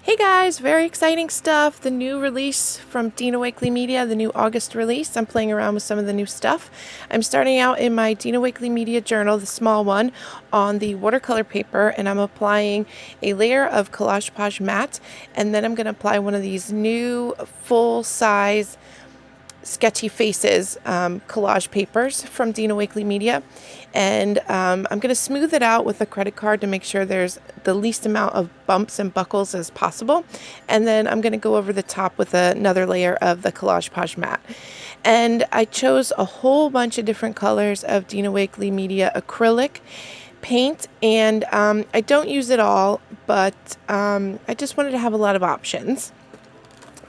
Hey guys, very exciting stuff. The new release from Dina Wakley Media, the new August release. I'm playing around with some of the new stuff. I'm starting out in my Dina Wakley Media journal, the small one, on the watercolor paper, and I'm applying a layer of Collage Page matte, and then I'm going to apply one of these new full-size sketchy faces collage papers from Dina Wakley Media, and I'm going to smooth it out with a credit card to make sure there's the least amount of bumps and buckles as possible, and then I'm going to go over the top with another layer of the Collage Page matte. And I chose a whole bunch of different colors of Dina Wakley Media acrylic paint, and I don't use it all, but I just wanted to have a lot of options.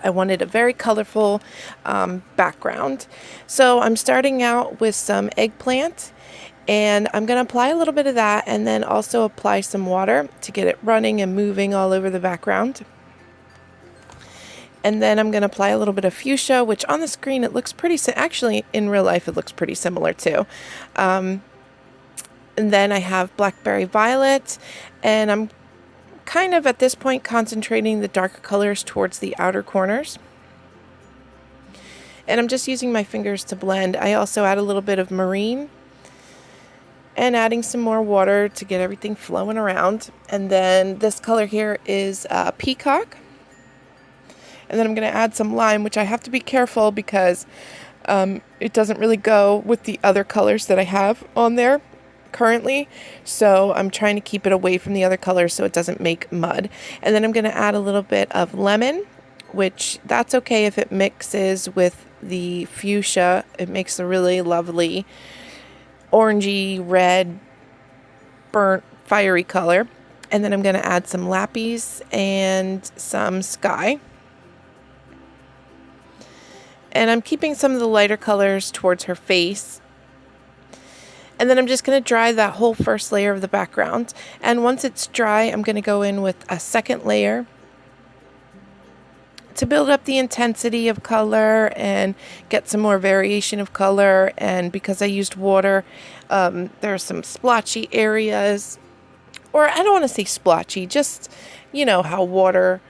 I wanted a very colorful background. So I'm starting out with some eggplant, and I'm going to apply a little bit of that and then also apply some water to get it running and moving all over the background. And then I'm going to apply a little bit of fuchsia, which on the screen it looks pretty, actually in real life it looks pretty similar too. And then I have blackberry violet, and I'm kind of at this point concentrating the darker colors towards the outer corners, and I'm just using my fingers to blend. I also add a little bit of marine and adding some more water to get everything flowing around. And then this color here is peacock, and then I'm going to add some lime, which I have to be careful because it doesn't really go with the other colors that I have on there currently, so I'm trying to keep it away from the other colors so it doesn't make mud. And then I'm going to add a little bit of lemon, which that's okay if it mixes with the fuchsia. It makes a really lovely orangey red burnt fiery color. And then I'm going to add some lapis and some sky, and I'm keeping some of the lighter colors towards her face. And then I'm just going to dry that whole first layer of the background. And once it's dry, I'm going to go in with a second layer to build up the intensity of color and get some more variation of color. And because I used water, there are some splotchy areas. Or I don't want to say splotchy, just, you know how water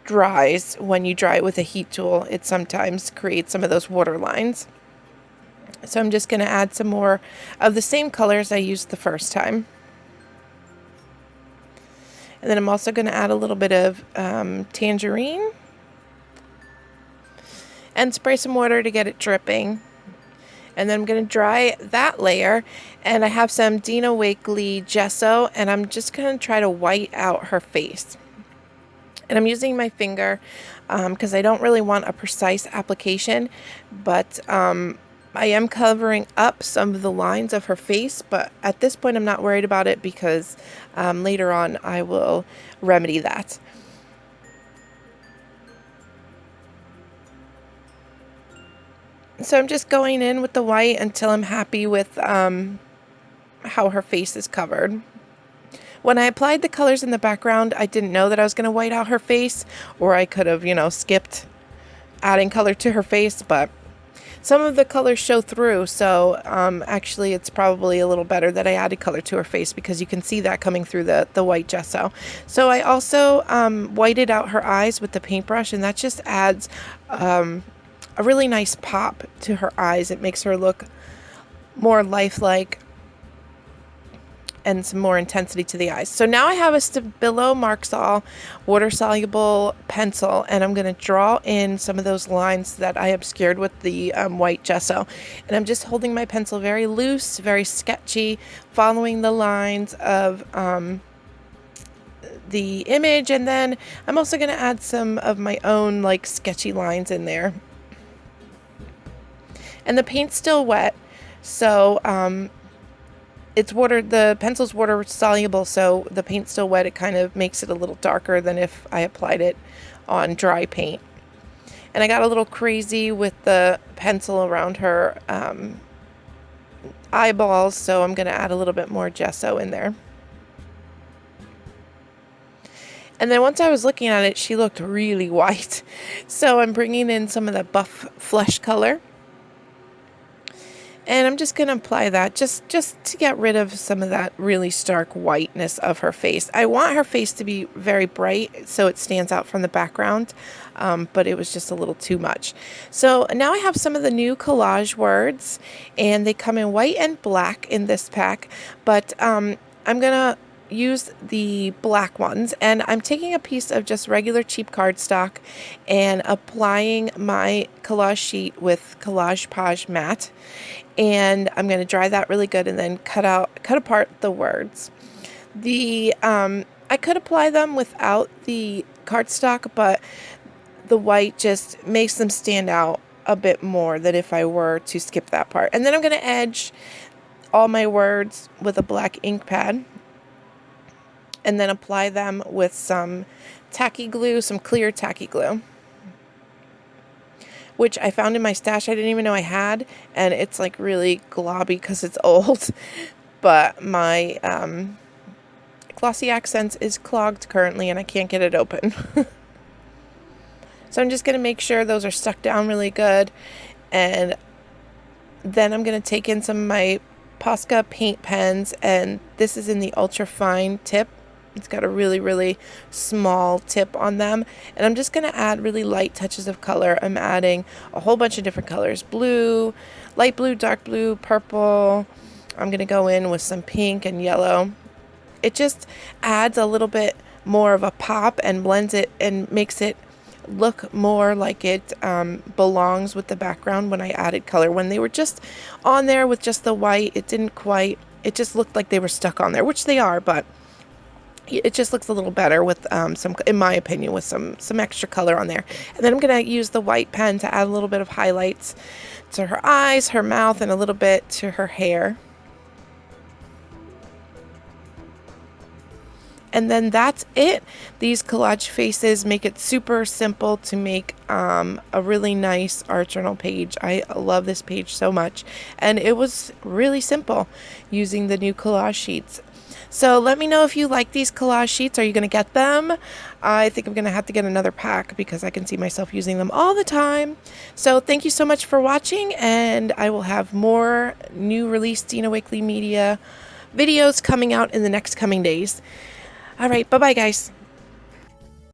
dries when you dry it with a heat tool. It sometimes creates some of those water lines. So I'm just going to add some more of the same colors I used the first time. And then I'm also going to add a little bit of tangerine and spray some water to get it dripping. And then I'm going to dry that layer, and I have some Dina Wakley gesso, and I'm just going to try to white out her face. And I'm using my finger because I don't really want a precise application, but I am covering up some of the lines of her face, but at this point I'm not worried about it because later on I will remedy that. So I'm just going in with the white until I'm happy with how her face is covered. When I applied the colors in the background, I didn't know that I was going to white out her face, or I could have, skipped adding color to her face, but some of the colors show through, so actually it's probably a little better that I added color to her face because you can see that coming through the white gesso. So I also whited out her eyes with the paintbrush, and that just adds a really nice pop to her eyes. It makes her look more lifelike and some more intensity to the eyes. So now I have a Stabilo Marxol water-soluble pencil, and I'm going to draw in some of those lines that I obscured with the white gesso. And I'm just holding my pencil very loose, very sketchy, following the lines of the image, and then I'm also going to add some of my own sketchy lines in there. And the paint's still wet, so it's water. The pencil's water soluble, so the paint's still wet. It kind of makes it a little darker than if I applied it on dry paint. And I got a little crazy with the pencil around her eyeballs, so I'm going to add a little bit more gesso in there. And then once I was looking at it, she looked really white. So I'm bringing in some of the buff flesh color. And I'm just going to apply that just to get rid of some of that really stark whiteness of her face. I want her face to be very bright so it stands out from the background, but it was just a little too much. So now I have some of the new collage words, and they come in white and black in this pack, but I'm going to use the black ones, and I'm taking a piece of just regular cheap cardstock and applying my collage sheet with Collage Page matte, and I'm going to dry that really good and then cut apart the words. I could apply them without the cardstock, but the white just makes them stand out a bit more than if I were to skip that part. And then I'm going to edge all my words with a black ink pad, and then apply them with some tacky glue, some clear tacky glue, which I found in my stash. I didn't even know I had, and it's like really globby because it's old, but my Glossy Accents is clogged currently and I can't get it open. So I'm just going to make sure those are stuck down really good, and then I'm going to take in some of my Posca paint pens, and this is in the ultra fine tip. It's got a really, really small tip on them. And I'm just going to add really light touches of color. I'm adding a whole bunch of different colors. Blue, light blue, dark blue, purple. I'm going to go in with some pink and yellow. It just adds a little bit more of a pop and blends it and makes it look more like it belongs with the background when I added color. When they were just on there with just the white, it just looked like they were stuck on there, which they are, but it just looks a little better with some, in my opinion, with some extra color on there. And then I'm going to use the white pen to add a little bit of highlights to her eyes, her mouth, and a little bit to her hair. And then that's it. These collage faces make it super simple to make a really nice art journal page. I love this page so much. And it was really simple using the new collage sheets. So let me know if you like these collage sheets. Are you going to get them? I think I'm going to have to get another pack because I can see myself using them all the time. So thank you so much for watching, and I will have more new release Dina Wakley Media videos coming out in the next coming days. All right, bye-bye, guys.